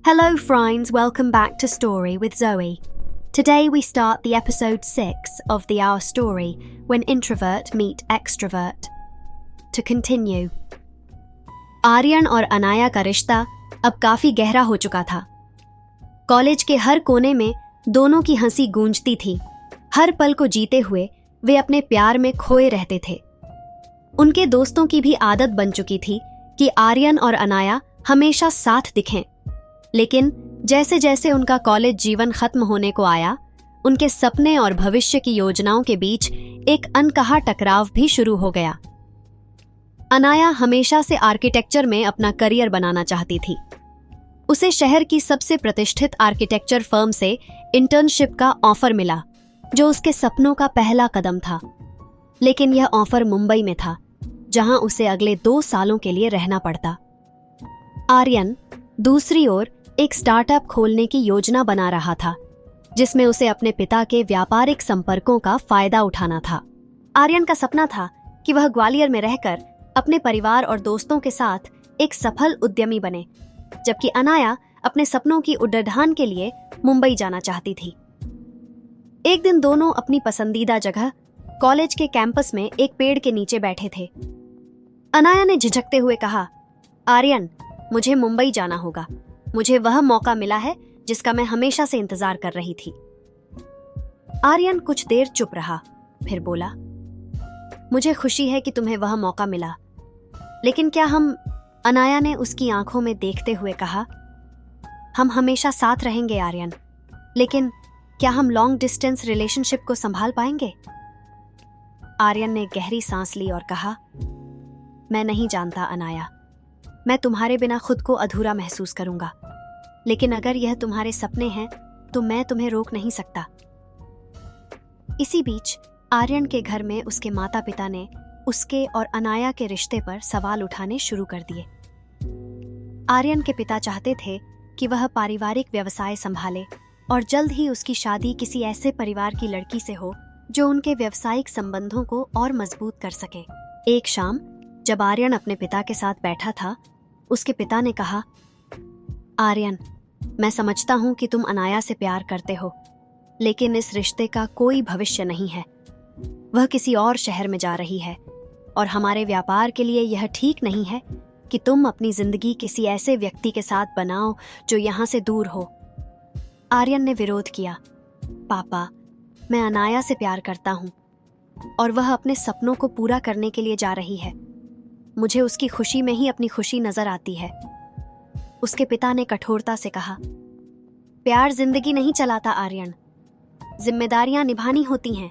Hello friends, welcome back to Story with Zoe. Today we start the episode 6 of the Our Story, When Introvert Meet Extrovert. To continue. Aryan और अनाया का रिश्ता अब काफी गहरा हो चुका था। कॉलेज के हर कोने में दोनों की हंसी गूंजती थी। हर पल को जीते हुए वे अपने प्यार में खोए रहते थे। उनके दोस्तों की भी आदत बन चुकी थी कि आर्यन और अनाया हमेशा साथ दिखें। लेकिन जैसे जैसे उनका कॉलेज जीवन खत्म होने को आया, उनके सपने और भविष्य की योजनाओं के बीच एक अनकहा टकराव भी शुरू हो गया। अनाया हमेशा से आर्किटेक्चर में अपना करियर बनाना चाहती थी। उसे शहर की सबसे प्रतिष्ठित आर्किटेक्चर फर्म से इंटर्नशिप का ऑफर मिला, जो उसके सपनों का पहला कदम था। लेकिन यह ऑफर मुंबई में था, जहां उसे अगले 2 सालों के लिए रहना पड़ता। आर्यन दूसरी ओर एक स्टार्टअप खोलने की योजना बना रहा था, जिसमें उसे अपने पिता के व्यापारिक संपर्कों का फायदा उठाना था। आर्यन का सपना था कि वह ग्वालियर में रहकर अपने परिवार और दोस्तों के साथ एक सफल उद्यमी बने, जबकि अनाया अपने सपनों की उड़ान के लिए मुंबई जाना चाहती थी। एक दिन दोनों अपनी पसंदीदा जगह कॉलेज के कैंपस में एक पेड़ के नीचे बैठे थे। अनाया ने झिझकते हुए कहा, आर्यन, मुझे मुंबई जाना होगा। मुझे वह मौका मिला है जिसका मैं हमेशा से इंतजार कर रही थी। आर्यन कुछ देर चुप रहा, फिर बोला, मुझे खुशी है कि तुम्हें वह मौका मिला, लेकिन क्या हम... अनाया ने उसकी आंखों में देखते हुए कहा, हम हमेशा साथ रहेंगे आर्यन, लेकिन क्या हम लॉन्ग डिस्टेंस रिलेशनशिप को संभाल पाएंगे? आर्यन ने गहरी सांस ली और कहा, मैं नहीं जानता अनाया, मैं तुम्हारे बिना खुद को अधूरा महसूस करूंगा, लेकिन अगर यह तुम्हारे सपने हैं तो मैं तुम्हें रोक नहीं सकता। इसी बीच आर्यन के घर में उसके माता पिता ने उसके और अनाया के रिश्ते पर सवाल उठाने शुरू कर दिए। आर्यन के पिता चाहते थे कि वह पारिवारिक व्यवसाय संभाले और जल्द ही उसकी शादी किसी ऐसे परिवार की लड़की से हो जो उनके व्यावसायिक संबंधों को और मजबूत कर सके। एक शाम जब आर्यन अपने पिता के साथ बैठा था, उसके पिता ने कहा, आर्यन, मैं समझता हूं कि तुम अनाया से प्यार करते हो, लेकिन इस रिश्ते का कोई भविष्य नहीं है। वह किसी और शहर में जा रही है और हमारे व्यापार के लिए यह ठीक नहीं है कि तुम अपनी जिंदगी किसी ऐसे व्यक्ति के साथ बनाओ जो यहां से दूर हो। आर्यन ने विरोध किया, पापा, मैं अनाया से प्यार करता हूं और वह अपने सपनों को पूरा करने के लिए जा रही है। मुझे उसकी खुशी में ही अपनी खुशी नजर आती है। उसके पिता ने कठोरता से कहा, प्यार जिंदगी नहीं चलाता आर्यन, जिम्मेदारियां निभानी होती हैं।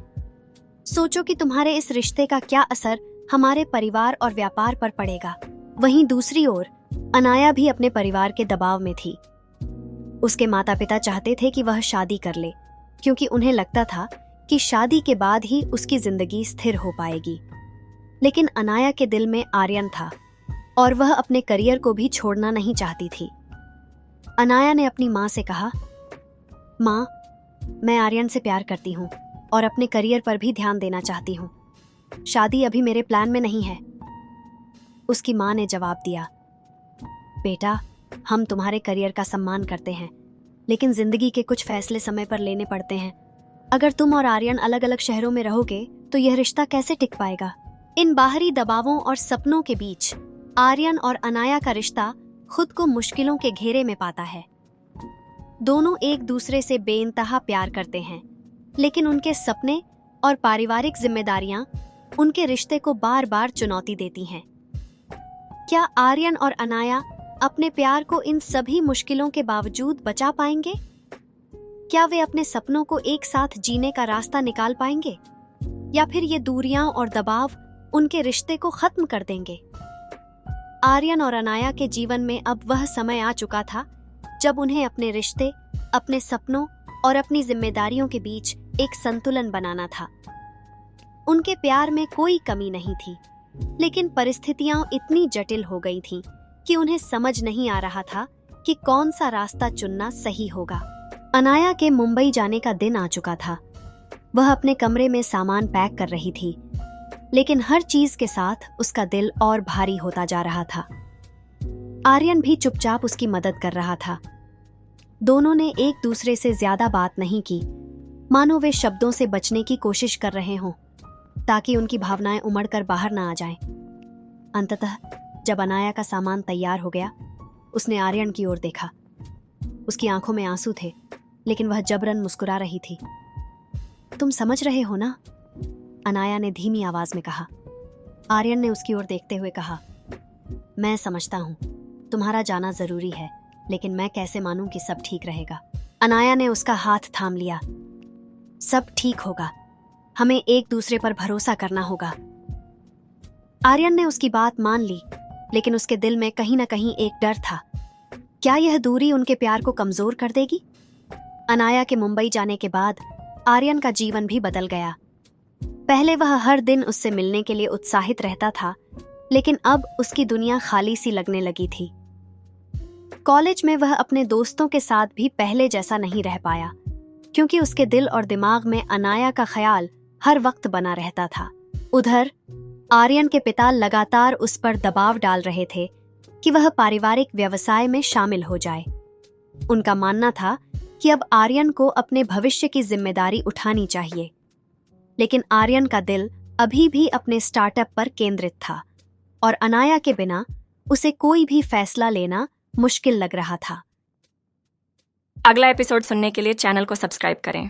सोचो कि तुम्हारे इस रिश्ते का क्या असर हमारे परिवार और व्यापार पर पड़ेगा। वहीं दूसरी ओर अनाया भी अपने परिवार के दबाव में थी। उसके माता पिता चाहते थे कि वह शादी कर ले, क्योंकि उन्हें लगता था कि शादी के बाद ही उसकी जिंदगी स्थिर हो पाएगी। लेकिन अनाया के दिल में आर्यन था और वह अपने करियर को भी छोड़ना नहीं चाहती थी। अनाया ने अपनी माँ से कहा, माँ, मैं आर्यन से प्यार करती हूँ और अपने करियर पर भी ध्यान देना चाहती हूँ। शादी अभी मेरे प्लान में नहीं है। उसकी माँ ने जवाब दिया, बेटा, हम तुम्हारे करियर का सम्मान करते हैं, लेकिन जिंदगी के कुछ फैसले समय पर लेने पड़ते हैं। अगर तुम और आर्यन अलग अलग शहरों में रहोगे तो यह रिश्ता कैसे टिक पाएगा? इन बाहरी दबावों और सपनों के बीच आर्यन और अनाया का रिश्ता खुद को मुश्किलों के घेरे में पाता है। दोनों एक दूसरे से बेइंतहा प्यार करते हैं, लेकिन उनके सपने और पारिवारिक जिम्मेदारियां उनके रिश्ते को बार बार चुनौती देती हैं। क्या आर्यन और अनाया अपने प्यार को इन सभी मुश्किलों के बावजूद बचा पाएंगे? क्या वे अपने सपनों को एक साथ जीने का रास्ता निकाल पाएंगे, या फिर ये दूरियां और दबाव उनके रिश्ते को खत्म कर देंगे? आर्यन और अनाया के जीवन में अब वह समय आ चुका था जब उन्हें अपने रिश्ते, अपने सपनों और अपनी जिम्मेदारियों के बीच एक संतुलन बनाना था। उनके प्यार में कोई कमी नहीं थी, लेकिन परिस्थितियां इतनी जटिल हो गई थीं कि उन्हें समझ नहीं आ रहा था कि कौन सा रास्ता चुनना सही होगा। अनाया के मुंबई जाने का दिन आ चुका था। वह अपने कमरे में सामान पैक कर रही थी, लेकिन हर चीज के साथ उसका दिल और भारी होता जा रहा था। आर्यन भी चुपचाप उसकी मदद कर रहा था, दोनों ने एक दूसरे से ज्यादा बात नहीं की, मानो वे शब्दों से बचने की कोशिश कर रहे हों ताकि उनकी भावनाएं उमड़कर बाहर ना आ जाएं। अंततः जब अनाया का सामान तैयार हो गया, उसने आर्यन की ओर देखा। उसकी आंखों में आंसू थे, लेकिन वह जबरन मुस्कुरा रही थी। तुम समझ रहे हो ना? अनाया ने धीमी आवाज में कहा। आर्यन ने उसकी ओर देखते हुए कहा, मैं समझता हूं, तुम्हारा जाना जरूरी है, लेकिन मैं कैसे मानूं कि सब ठीक रहेगा? अनाया ने उसका हाथ थाम लिया। सब ठीक होगा, हमें एक दूसरे पर भरोसा करना होगा। आर्यन ने उसकी बात मान ली, लेकिन उसके दिल में कहीं ना कहीं एक डर था। क्या यह दूरी उनके प्यार को कमजोर कर देगी? अनाया के मुंबई जाने के बाद आर्यन का जीवन भी बदल गया। पहले वह हर दिन उससे मिलने के लिए उत्साहित रहता था, लेकिन अब उसकी दुनिया खाली सी लगने लगी थी। कॉलेज में वह अपने दोस्तों के साथ भी पहले जैसा नहीं रह पाया, क्योंकि उसके दिल और दिमाग में अनाया का ख्याल हर वक्त बना रहता था। उधर आर्यन के पिता लगातार उस पर दबाव डाल रहे थे कि वह पारिवारिक व्यवसाय में शामिल हो जाए। उनका मानना था कि अब आर्यन को अपने भविष्य की जिम्मेदारी उठानी चाहिए, लेकिन आर्यन का दिल अभी भी अपने स्टार्टअप पर केंद्रित था और अनाया के बिना उसे कोई भी फैसला लेना मुश्किल लग रहा था। अगला एपिसोड सुनने के लिए चैनल को सब्सक्राइब करें।